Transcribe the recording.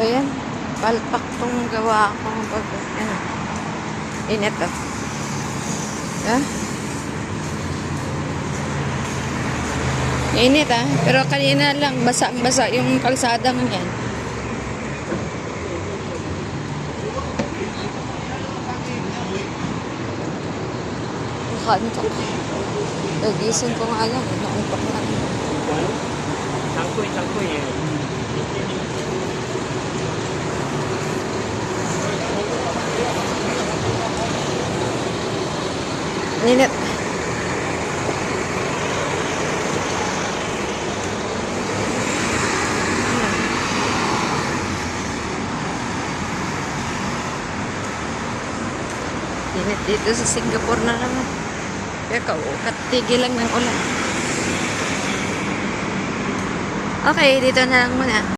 Ayan, palpak tong gawa ko. Ano, init oh. Ah? Init ah, pero kanina lang basa-basa yung kalsada ngayon. Kanto. Nagising ko nga lang, naumpak na. Tangkoy eh. Init. Init dito sa Singapore na naman. Kaya katigil lang ng ulan. Okay, dito na lang muna.